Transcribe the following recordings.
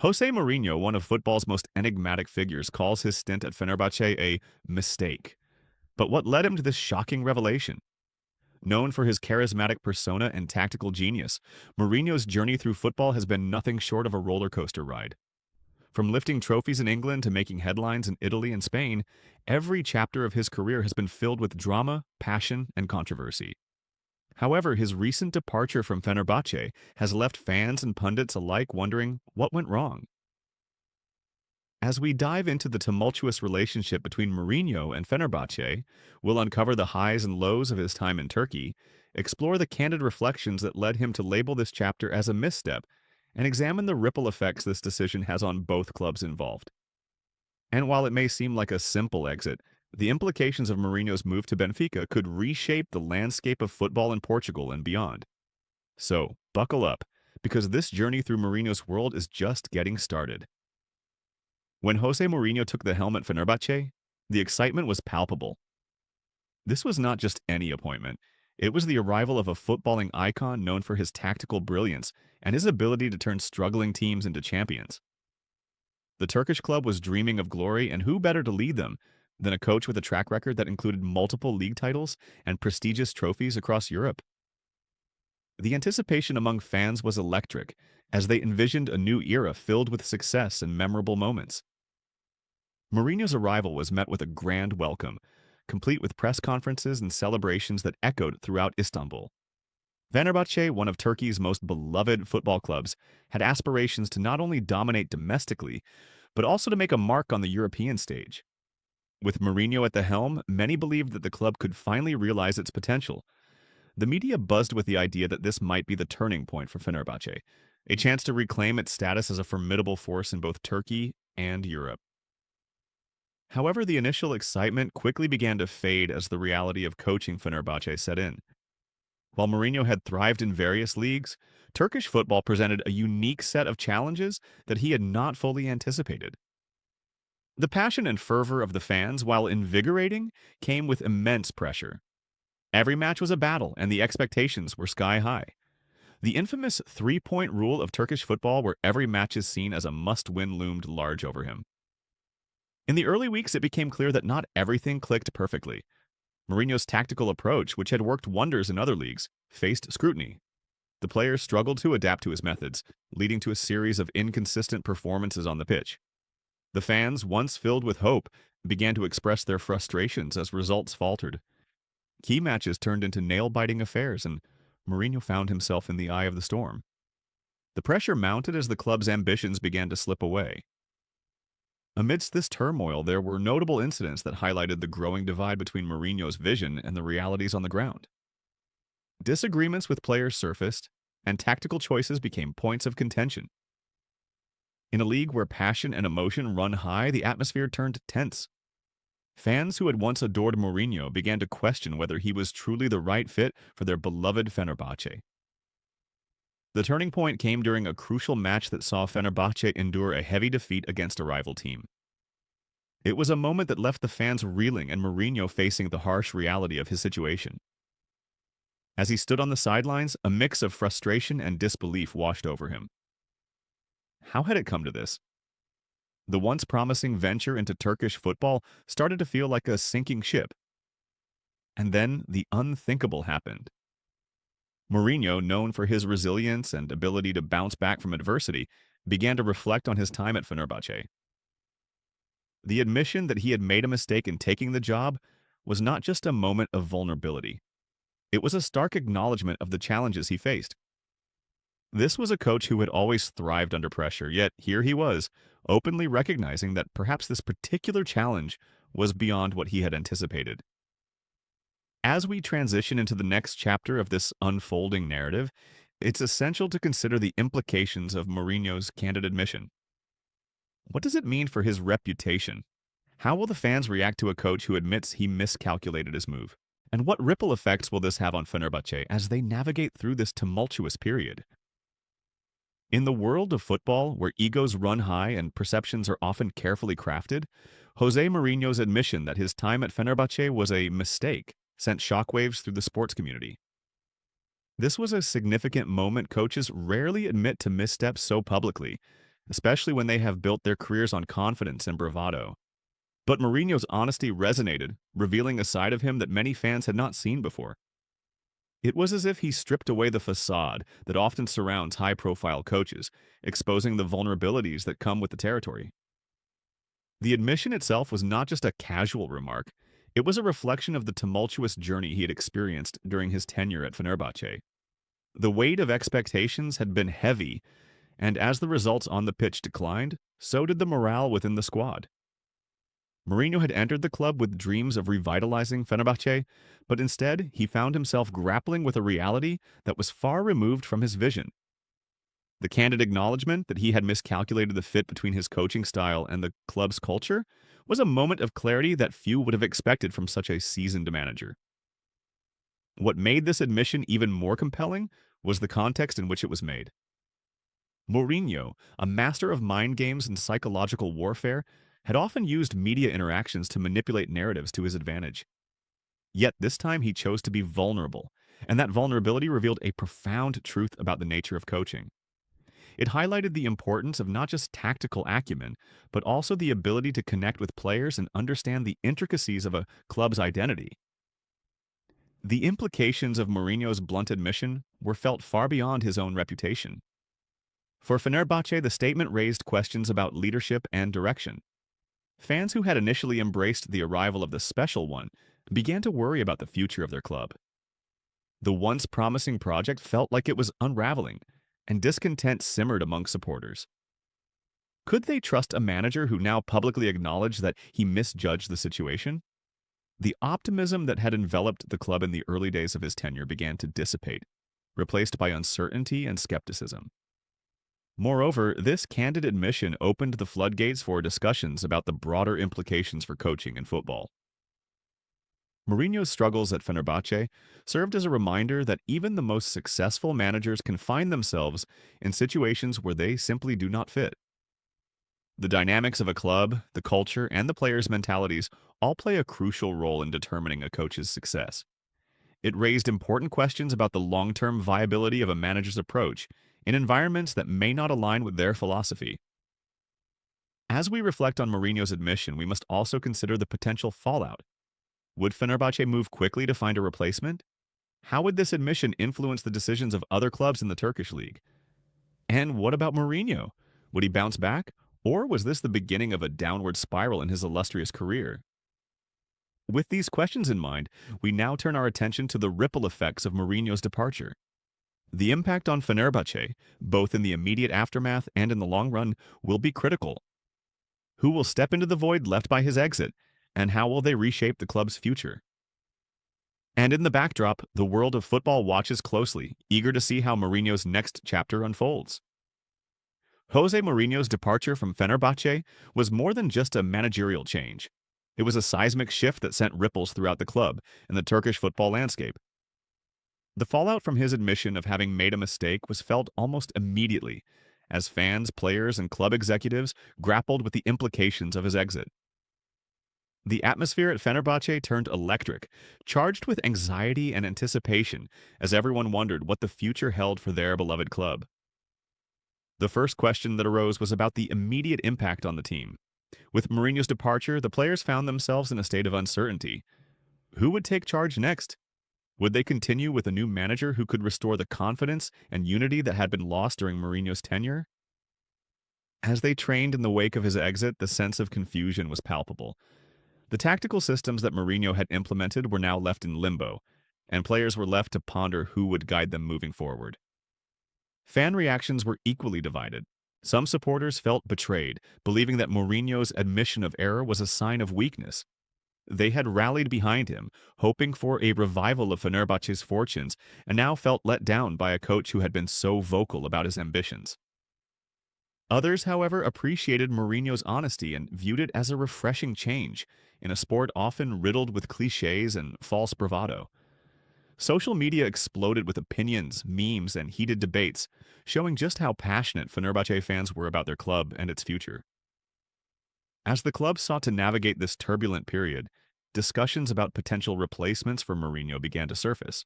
Jose Mourinho, one of football's most enigmatic figures, calls his stint at Fenerbahce a mistake. But what led him to this shocking revelation? Known for his charismatic persona and tactical genius, Mourinho's journey through football has been nothing short of a roller coaster ride. From lifting trophies in England to making headlines in Italy and Spain, every chapter of his career has been filled with drama, passion, and controversy. However, his recent departure from Fenerbahce has left fans and pundits alike wondering what went wrong. As we dive into the tumultuous relationship between Mourinho and Fenerbahce, we'll uncover the highs and lows of his time in Turkey, explore the candid reflections that led him to label this chapter as a misstep, and examine the ripple effects this decision has on both clubs involved. And while it may seem like a simple exit, the implications of Mourinho's move to Benfica could reshape the landscape of football in Portugal and beyond. So, buckle up, because this journey through Mourinho's world is just getting started. When Jose Mourinho took the helm at Fenerbahce, the excitement was palpable. This was not just any appointment. It was the arrival of a footballing icon known for his tactical brilliance and his ability to turn struggling teams into champions. The Turkish club was dreaming of glory, and who better to lead them than a coach with a track record that included multiple league titles and prestigious trophies across Europe? The anticipation among fans was electric, as they envisioned a new era filled with success and memorable moments. Mourinho's arrival was met with a grand welcome, complete with press conferences and celebrations that echoed throughout Istanbul. Fenerbahce, one of Turkey's most beloved football clubs, had aspirations to not only dominate domestically, but also to make a mark on the European stage. With Mourinho at the helm, many believed that the club could finally realize its potential. The media buzzed with the idea that this might be the turning point for Fenerbahce, a chance to reclaim its status as a formidable force in both Turkey and Europe. However, the initial excitement quickly began to fade as the reality of coaching Fenerbahce set in. While Mourinho had thrived in various leagues, Turkish football presented a unique set of challenges that he had not fully anticipated. The passion and fervor of the fans, while invigorating, came with immense pressure. Every match was a battle, and the expectations were sky high. The infamous three-point rule of Turkish football, where every match is seen as a must-win, loomed large over him. In the early weeks, it became clear that not everything clicked perfectly. Mourinho's tactical approach, which had worked wonders in other leagues, faced scrutiny. The players struggled to adapt to his methods, leading to a series of inconsistent performances on the pitch. The fans, once filled with hope, began to express their frustrations as results faltered. Key matches turned into nail-biting affairs, and Mourinho found himself in the eye of the storm. The pressure mounted as the club's ambitions began to slip away. Amidst this turmoil, there were notable incidents that highlighted the growing divide between Mourinho's vision and the realities on the ground. Disagreements with players surfaced, and tactical choices became points of contention. In a league where passion and emotion run high, the atmosphere turned tense. Fans who had once adored Mourinho began to question whether he was truly the right fit for their beloved Fenerbahce. The turning point came during a crucial match that saw Fenerbahce endure a heavy defeat against a rival team. It was a moment that left the fans reeling and Mourinho facing the harsh reality of his situation. As he stood on the sidelines, a mix of frustration and disbelief washed over him. How had it come to this? The once promising venture into Turkish football started to feel like a sinking ship. And then the unthinkable happened. Mourinho, known for his resilience and ability to bounce back from adversity, began to reflect on his time at Fenerbahce. The admission that he had made a mistake in taking the job was not just a moment of vulnerability. It was a stark acknowledgement of the challenges he faced. This was a coach who had always thrived under pressure, yet here he was, openly recognizing that perhaps this particular challenge was beyond what he had anticipated. As we transition into the next chapter of this unfolding narrative, it's essential to consider the implications of Mourinho's candid admission. What does it mean for his reputation? How will the fans react to a coach who admits he miscalculated his move? And what ripple effects will this have on Fenerbahce as they navigate through this tumultuous period? In the world of football, where egos run high and perceptions are often carefully crafted, Jose Mourinho's admission that his time at Fenerbahce was a mistake sent shockwaves through the sports community. This was a significant moment. Coaches rarely admit to missteps so publicly, especially when they have built their careers on confidence and bravado. But Mourinho's honesty resonated, revealing a side of him that many fans had not seen before. It was as if he stripped away the facade that often surrounds high-profile coaches, exposing the vulnerabilities that come with the territory. The admission itself was not just a casual remark, it was a reflection of the tumultuous journey he had experienced during his tenure at Fenerbahce. The weight of expectations had been heavy, and as the results on the pitch declined, so did the morale within the squad. Mourinho had entered the club with dreams of revitalizing Fenerbahce, but instead he found himself grappling with a reality that was far removed from his vision. The candid acknowledgement that he had miscalculated the fit between his coaching style and the club's culture was a moment of clarity that few would have expected from such a seasoned manager. What made this admission even more compelling was the context in which it was made. Mourinho, a master of mind games and psychological warfare, had often used media interactions to manipulate narratives to his advantage. Yet this time he chose to be vulnerable, and that vulnerability revealed a profound truth about the nature of coaching. It highlighted the importance of not just tactical acumen, but also the ability to connect with players and understand the intricacies of a club's identity. The implications of Mourinho's blunt admission were felt far beyond his own reputation. For Fenerbahce, the statement raised questions about leadership and direction. Fans who had initially embraced the arrival of the special one began to worry about the future of their club. The once promising project felt like it was unraveling, and discontent simmered among supporters. Could they trust a manager who now publicly acknowledged that he misjudged the situation? The optimism that had enveloped the club in the early days of his tenure began to dissipate, replaced by uncertainty and skepticism. Moreover, this candid admission opened the floodgates for discussions about the broader implications for coaching in football. Mourinho's struggles at Fenerbahce served as a reminder that even the most successful managers can find themselves in situations where they simply do not fit. The dynamics of a club, the culture, and the players' mentalities all play a crucial role in determining a coach's success. It raised important questions about the long-term viability of a manager's approach in environments that may not align with their philosophy. As we reflect on Mourinho's admission, we must also consider the potential fallout. Would Fenerbahce move quickly to find a replacement? How would this admission influence the decisions of other clubs in the Turkish league? And what about Mourinho? Would he bounce back? Or was this the beginning of a downward spiral in his illustrious career? With these questions in mind, we now turn our attention to the ripple effects of Mourinho's departure. The impact on Fenerbahce, both in the immediate aftermath and in the long run, will be critical. Who will step into the void left by his exit, and how will they reshape the club's future? And in the backdrop, the world of football watches closely, eager to see how Mourinho's next chapter unfolds. Jose Mourinho's departure from Fenerbahce was more than just a managerial change. It was a seismic shift that sent ripples throughout the club and the Turkish football landscape. The fallout from his admission of having made a mistake was felt almost immediately, as fans, players, and club executives grappled with the implications of his exit. The atmosphere at Fenerbahce turned electric, charged with anxiety and anticipation, as everyone wondered what the future held for their beloved club. The first question that arose was about the immediate impact on the team. With Mourinho's departure, the players found themselves in a state of uncertainty. Who would take charge next? Would they continue with a new manager who could restore the confidence and unity that had been lost during Mourinho's tenure? As they trained in the wake of his exit, the sense of confusion was palpable. The tactical systems that Mourinho had implemented were now left in limbo, and players were left to ponder who would guide them moving forward. Fan reactions were equally divided. Some supporters felt betrayed, believing that Mourinho's admission of error was a sign of weakness. They had rallied behind him, hoping for a revival of Fenerbahce's fortunes, and now felt let down by a coach who had been so vocal about his ambitions. Others, however, appreciated Mourinho's honesty and viewed it as a refreshing change in a sport often riddled with cliches and false bravado. Social media exploded with opinions, memes, and heated debates, showing just how passionate Fenerbahce fans were about their club and its future. As the club sought to navigate this turbulent period, discussions about potential replacements for Mourinho began to surface.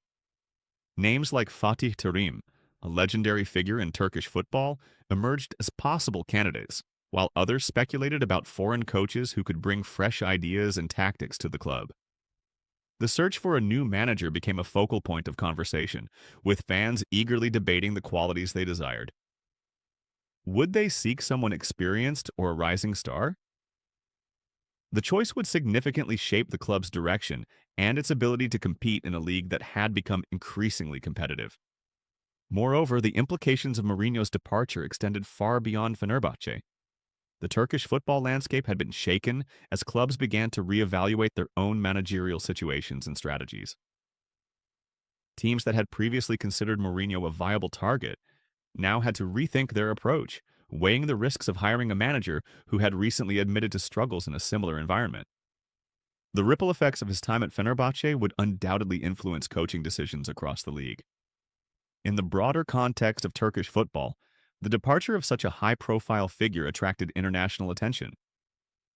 Names like Fatih Terim, a legendary figure in Turkish football, emerged as possible candidates, while others speculated about foreign coaches who could bring fresh ideas and tactics to the club. The search for a new manager became a focal point of conversation, with fans eagerly debating the qualities they desired. Would they seek someone experienced or a rising star? The choice would significantly shape the club's direction and its ability to compete in a league that had become increasingly competitive. Moreover, the implications of Mourinho's departure extended far beyond Fenerbahce. The Turkish football landscape had been shaken as clubs began to reevaluate their own managerial situations and strategies. Teams that had previously considered Mourinho a viable target now had to rethink their approach, weighing the risks of hiring a manager who had recently admitted to struggles in a similar environment. The ripple effects of his time at Fenerbahce would undoubtedly influence coaching decisions across the league. In the broader context of Turkish football, the departure of such a high-profile figure attracted international attention.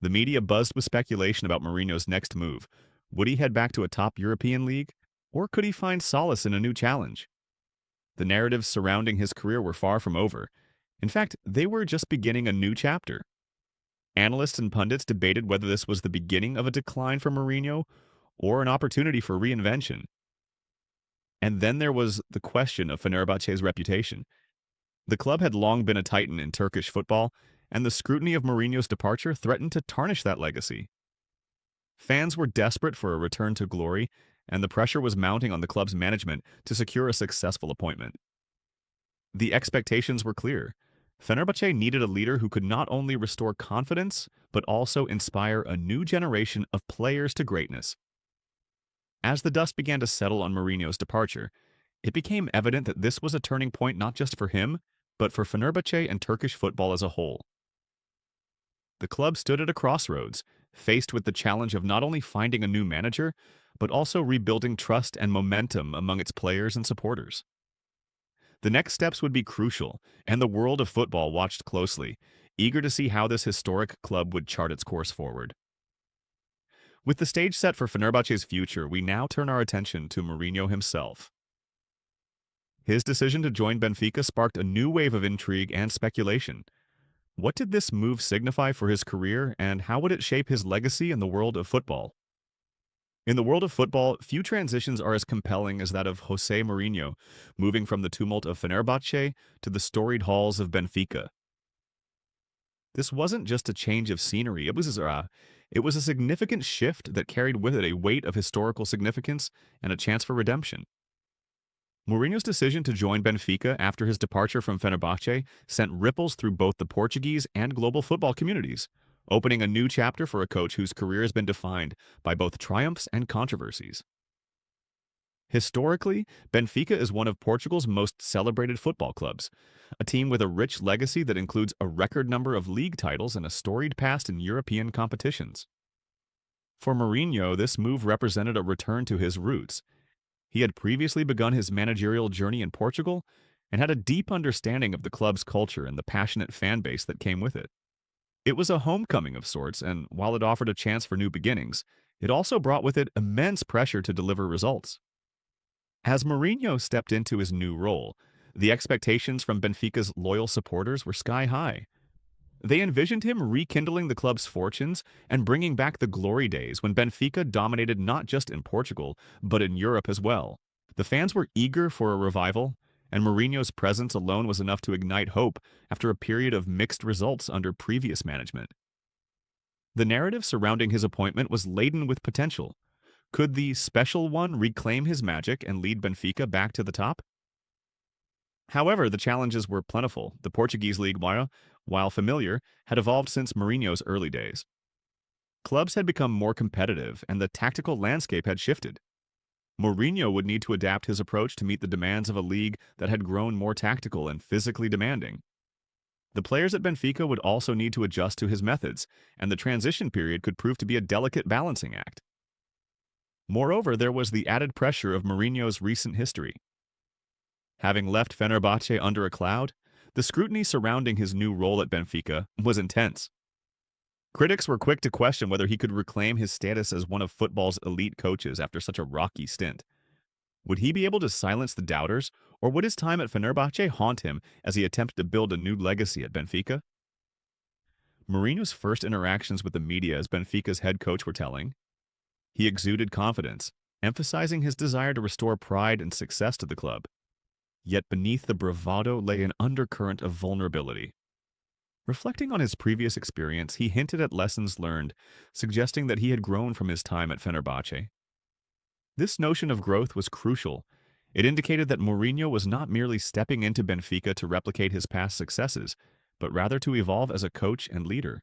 The media buzzed with speculation about Mourinho's next move. Would he head back to a top European league, or could he find solace in a new challenge? The narratives surrounding his career were far from over. In fact, they were just beginning a new chapter. Analysts and pundits debated whether this was the beginning of a decline for Mourinho or an opportunity for reinvention. And then there was the question of Fenerbahce's reputation. The club had long been a titan in Turkish football, and the scrutiny of Mourinho's departure threatened to tarnish that legacy. Fans were desperate for a return to glory, and the pressure was mounting on the club's management to secure a successful appointment. The expectations were clear. Fenerbahce needed a leader who could not only restore confidence, but also inspire a new generation of players to greatness. As the dust began to settle on Mourinho's departure, it became evident that this was a turning point not just for him, but for Fenerbahce and Turkish football as a whole. The club stood at a crossroads, faced with the challenge of not only finding a new manager, but also rebuilding trust and momentum among its players and supporters. The next steps would be crucial, and the world of football watched closely, eager to see how this historic club would chart its course forward. With the stage set for Fenerbahce's future, we now turn our attention to Mourinho himself. His decision to join Benfica sparked a new wave of intrigue and speculation. What did this move signify for his career, and how would it shape his legacy in the world of football? In the world of football, few transitions are as compelling as that of José Mourinho, moving from the tumult of Fenerbahce to the storied halls of Benfica. This wasn't just a change of scenery, it was a significant shift that carried with it a weight of historical significance and a chance for redemption. Mourinho's decision to join Benfica after his departure from Fenerbahce sent ripples through both the Portuguese and global football communities, opening a new chapter for a coach whose career has been defined by both triumphs and controversies. Historically, Benfica is one of Portugal's most celebrated football clubs, a team with a rich legacy that includes a record number of league titles and a storied past in European competitions. For Mourinho, this move represented a return to his roots. He had previously begun his managerial journey in Portugal and had a deep understanding of the club's culture and the passionate fan base that came with it. It was a homecoming of sorts, and while it offered a chance for new beginnings, it also brought with it immense pressure to deliver results. As Mourinho stepped into his new role, the expectations from Benfica's loyal supporters were sky high. They envisioned him rekindling the club's fortunes and bringing back the glory days when Benfica dominated not just in Portugal, but in Europe as well. The fans were eager for a revival, and Mourinho's presence alone was enough to ignite hope after a period of mixed results under previous management. The narrative surrounding his appointment was laden with potential. Could the special one reclaim his magic and lead Benfica back to the top? However, the challenges were plentiful. The Portuguese league, while familiar, had evolved since Mourinho's early days. Clubs had become more competitive, and the tactical landscape had shifted. Mourinho would need to adapt his approach to meet the demands of a league that had grown more tactical and physically demanding. The players at Benfica would also need to adjust to his methods, and the transition period could prove to be a delicate balancing act. Moreover, there was the added pressure of Mourinho's recent history. Having left Fenerbahce under a cloud, the scrutiny surrounding his new role at Benfica was intense. Critics were quick to question whether he could reclaim his status as one of football's elite coaches after such a rocky stint. Would he be able to silence the doubters, or would his time at Fenerbahce haunt him as he attempted to build a new legacy at Benfica? Mourinho's first interactions with the media as Benfica's head coach were telling. He exuded confidence, emphasizing his desire to restore pride and success to the club. Yet beneath the bravado lay an undercurrent of vulnerability. Reflecting on his previous experience, he hinted at lessons learned, suggesting that he had grown from his time at Fenerbahce. This notion of growth was crucial. It indicated that Mourinho was not merely stepping into Benfica to replicate his past successes, but rather to evolve as a coach and leader.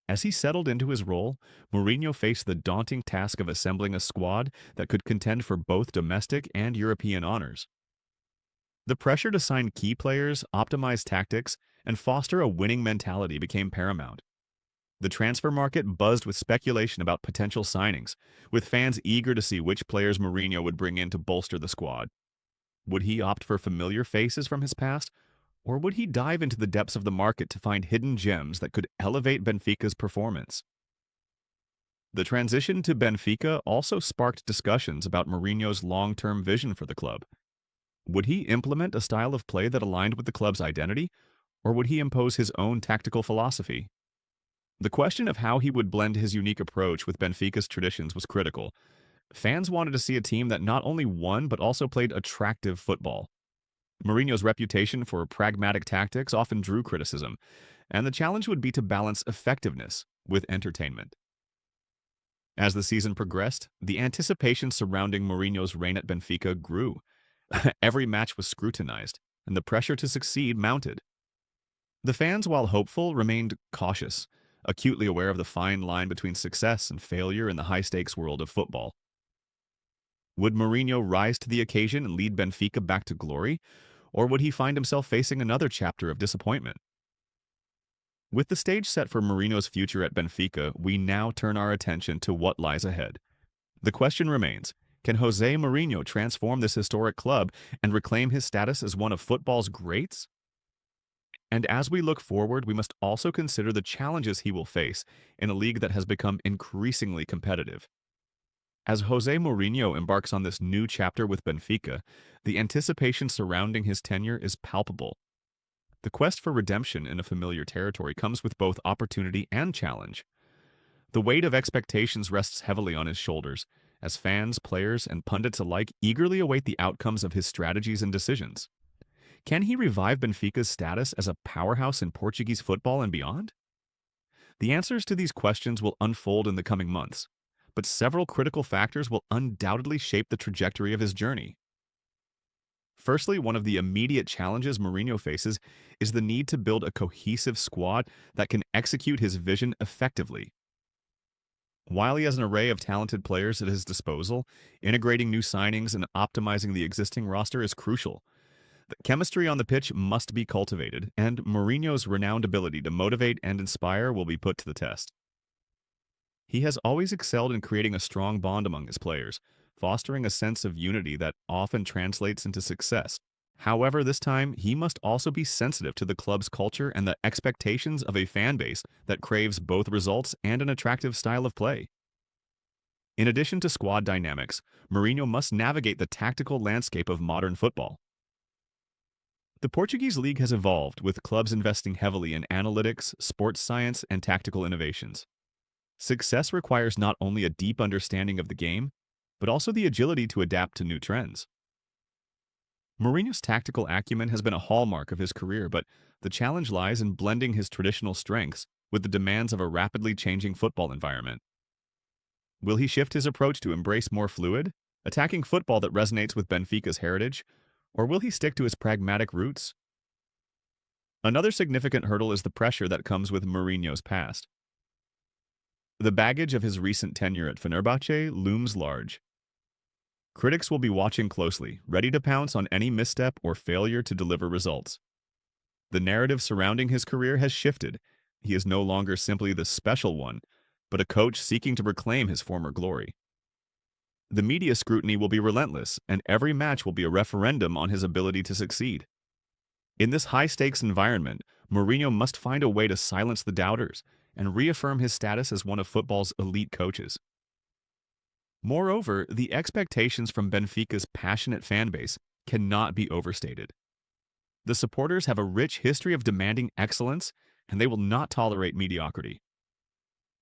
As he settled into his role, Mourinho faced the daunting task of assembling a squad that could contend for both domestic and European honors. The pressure to sign key players, optimize tactics, and foster a winning mentality became paramount. The transfer market buzzed with speculation about potential signings, with fans eager to see which players Mourinho would bring in to bolster the squad. Would he opt for familiar faces from his past, or would he dive into the depths of the market to find hidden gems that could elevate Benfica's performance? The transition to Benfica also sparked discussions about Mourinho's long-term vision for the club. Would he implement a style of play that aligned with the club's identity, or would he impose his own tactical philosophy? The question of how he would blend his unique approach with Benfica's traditions was critical. Fans wanted to see a team that not only won but also played attractive football. Mourinho's reputation for pragmatic tactics often drew criticism, and the challenge would be to balance effectiveness with entertainment. As the season progressed, the anticipation surrounding Mourinho's reign at Benfica grew. Every match was scrutinized, and the pressure to succeed mounted. The fans, while hopeful, remained cautious, acutely aware of the fine line between success and failure in the high-stakes world of football. Would Mourinho rise to the occasion and lead Benfica back to glory, or would he find himself facing another chapter of disappointment? With the stage set for Mourinho's future at Benfica, we now turn our attention to what lies ahead. The question remains, can Jose Mourinho transform this historic club and reclaim his status as one of football's greats? And as we look forward, we must also consider the challenges he will face in a league that has become increasingly competitive. As Jose Mourinho embarks on this new chapter with Benfica, the anticipation surrounding his tenure is palpable. The quest for redemption in a familiar territory comes with both opportunity and challenge. The weight of expectations rests heavily on his shoulders, as fans, players, and pundits alike eagerly await the outcomes of his strategies and decisions. Can he revive Benfica's status as a powerhouse in Portuguese football and beyond? The answers to these questions will unfold in the coming months, but several critical factors will undoubtedly shape the trajectory of his journey. Firstly, one of the immediate challenges Mourinho faces is the need to build a cohesive squad that can execute his vision effectively. While he has an array of talented players at his disposal, integrating new signings and optimizing the existing roster is crucial. The chemistry on the pitch must be cultivated, and Mourinho's renowned ability to motivate and inspire will be put to the test. He has always excelled in creating a strong bond among his players, fostering a sense of unity that often translates into success. However, this time, he must also be sensitive to the club's culture and the expectations of a fan base that craves both results and an attractive style of play. In addition to squad dynamics, Mourinho must navigate the tactical landscape of modern football. The Portuguese league has evolved, with clubs investing heavily in analytics, sports science, and tactical innovations. Success requires not only a deep understanding of the game, but also the agility to adapt to new trends. Mourinho's tactical acumen has been a hallmark of his career, but the challenge lies in blending his traditional strengths with the demands of a rapidly changing football environment. Will he shift his approach to embrace more fluid, attacking football that resonates with Benfica's heritage, or will he stick to his pragmatic roots? Another significant hurdle is the pressure that comes with Mourinho's past. The baggage of his recent tenure at Fenerbahce looms large. Critics will be watching closely, ready to pounce on any misstep or failure to deliver results. The narrative surrounding his career has shifted. He is no longer simply the special one, but a coach seeking to reclaim his former glory. The media scrutiny will be relentless, and every match will be a referendum on his ability to succeed. In this high-stakes environment, Mourinho must find a way to silence the doubters and reaffirm his status as one of football's elite coaches. Moreover, the expectations from Benfica's passionate fan base cannot be overstated. The supporters have a rich history of demanding excellence, and they will not tolerate mediocrity.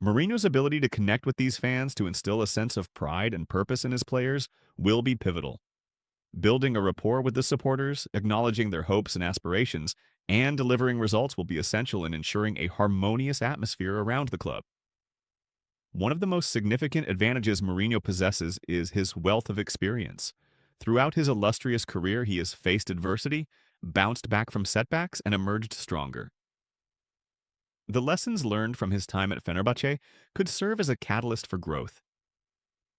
Mourinho's ability to connect with these fans to instill a sense of pride and purpose in his players will be pivotal. Building a rapport with the supporters, acknowledging their hopes and aspirations, and delivering results will be essential in ensuring a harmonious atmosphere around the club. One of the most significant advantages Mourinho possesses is his wealth of experience. Throughout his illustrious career, he has faced adversity, bounced back from setbacks, and emerged stronger. The lessons learned from his time at Fenerbahce could serve as a catalyst for growth.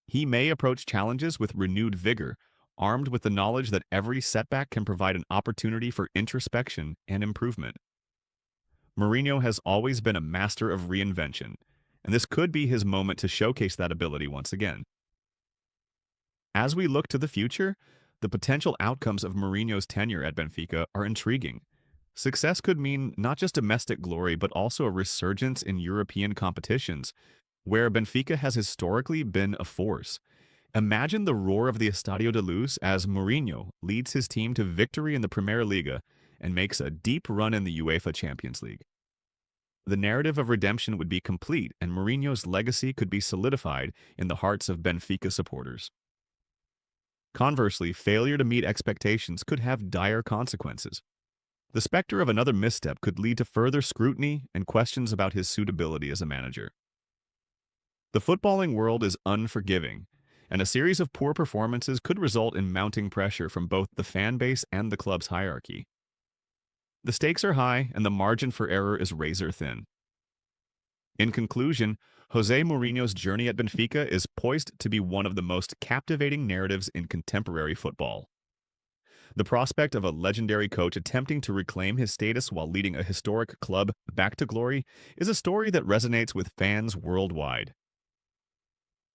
He may approach challenges with renewed vigor, armed with the knowledge that every setback can provide an opportunity for introspection and improvement. Mourinho has always been a master of reinvention, and this could be his moment to showcase that ability once again. As we look to the future, the potential outcomes of Mourinho's tenure at Benfica are intriguing. Success could mean not just domestic glory, but also a resurgence in European competitions, where Benfica has historically been a force. Imagine the roar of the Estadio de Luz as Mourinho leads his team to victory in the Premier Liga and makes a deep run in the UEFA Champions League. The narrative of redemption would be complete, and Mourinho's legacy could be solidified in the hearts of Benfica supporters. Conversely, failure to meet expectations could have dire consequences. The specter of another misstep could lead to further scrutiny and questions about his suitability as a manager. The footballing world is unforgiving, and a series of poor performances could result in mounting pressure from both the fan base and the club's hierarchy. The stakes are high, and the margin for error is razor thin. In conclusion, Jose Mourinho's journey at Benfica is poised to be one of the most captivating narratives in contemporary football. The prospect of a legendary coach attempting to reclaim his status while leading a historic club back to glory is a story that resonates with fans worldwide.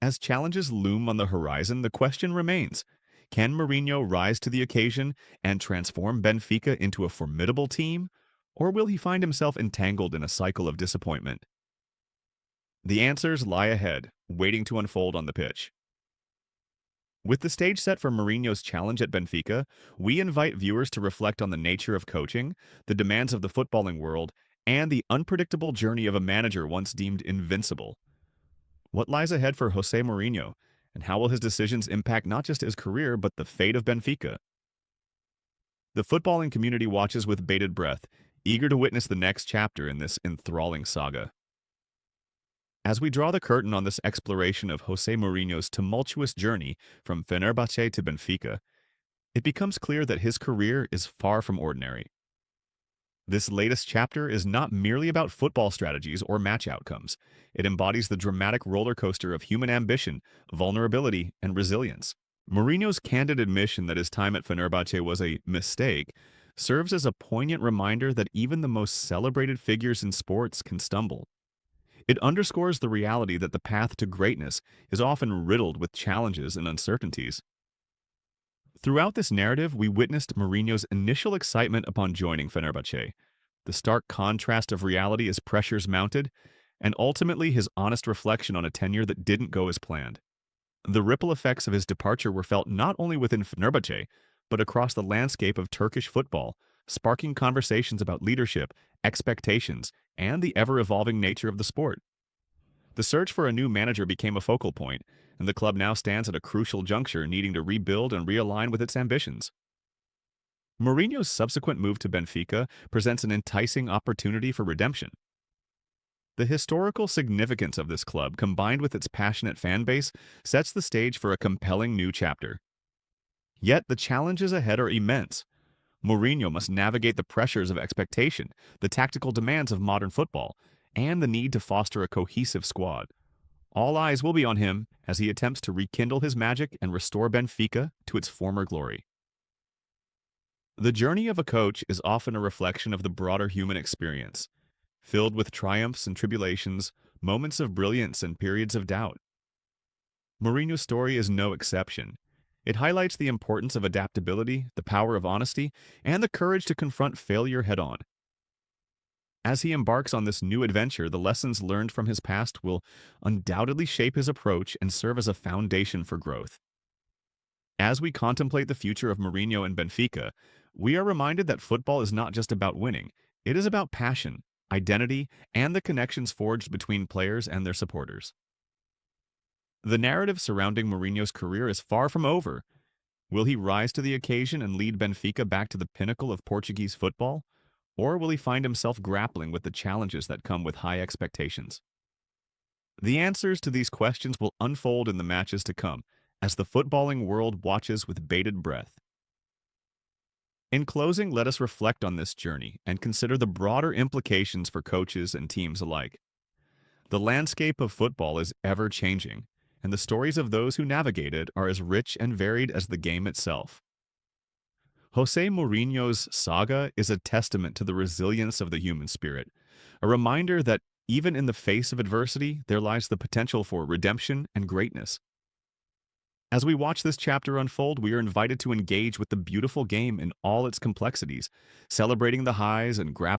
As challenges loom on the horizon, the question remains, can Mourinho rise to the occasion and transform Benfica into a formidable team, or will he find himself entangled in a cycle of disappointment? The answers lie ahead, waiting to unfold on the pitch. With the stage set for Mourinho's challenge at Benfica, we invite viewers to reflect on the nature of coaching, the demands of the footballing world, and the unpredictable journey of a manager once deemed invincible. What lies ahead for Jose Mourinho, and how will his decisions impact not just his career, but the fate of Benfica? The footballing community watches with bated breath, eager to witness the next chapter in this enthralling saga. As we draw the curtain on this exploration of Jose Mourinho's tumultuous journey from Fenerbahce to Benfica, it becomes clear that his career is far from ordinary. This latest chapter is not merely about football strategies or match outcomes. It embodies the dramatic roller coaster of human ambition, vulnerability, and resilience. Mourinho's candid admission that his time at Fenerbahce was a mistake serves as a poignant reminder that even the most celebrated figures in sports can stumble. It underscores the reality that the path to greatness is often riddled with challenges and uncertainties. Throughout this narrative, we witnessed Mourinho's initial excitement upon joining Fenerbahce, the stark contrast of reality as pressures mounted, and ultimately his honest reflection on a tenure that didn't go as planned. The ripple effects of his departure were felt not only within Fenerbahce, but across the landscape of Turkish football, sparking conversations about leadership, expectations, and the ever-evolving nature of the sport. The search for a new manager became a focal point, and the club now stands at a crucial juncture needing to rebuild and realign with its ambitions. Mourinho's subsequent move to Benfica presents an enticing opportunity for redemption. The historical significance of this club, combined with its passionate fan base, sets the stage for a compelling new chapter. Yet the challenges ahead are immense. Mourinho must navigate the pressures of expectation, the tactical demands of modern football, and the need to foster a cohesive squad. All eyes will be on him as he attempts to rekindle his magic and restore Benfica to its former glory. The journey of a coach is often a reflection of the broader human experience, filled with triumphs and tribulations, moments of brilliance and periods of doubt. Mourinho's story is no exception. It highlights the importance of adaptability, the power of honesty, and the courage to confront failure head-on. As he embarks on this new adventure, the lessons learned from his past will undoubtedly shape his approach and serve as a foundation for growth. As we contemplate the future of Mourinho and Benfica, we are reminded that football is not just about winning, it is about passion, identity, and the connections forged between players and their supporters. The narrative surrounding Mourinho's career is far from over. Will he rise to the occasion and lead Benfica back to the pinnacle of Portuguese football? Or will he find himself grappling with the challenges that come with high expectations? The answers to these questions will unfold in the matches to come, as the footballing world watches with bated breath. In closing, let us reflect on this journey and consider the broader implications for coaches and teams alike. The landscape of football is ever changing, and the stories of those who navigate it are as rich and varied as the game itself. Jose Mourinho's saga is a testament to the resilience of the human spirit, a reminder that even in the face of adversity, there lies the potential for redemption and greatness. As we watch this chapter unfold, we are invited to engage with the beautiful game in all its complexities, celebrating the highs and grappling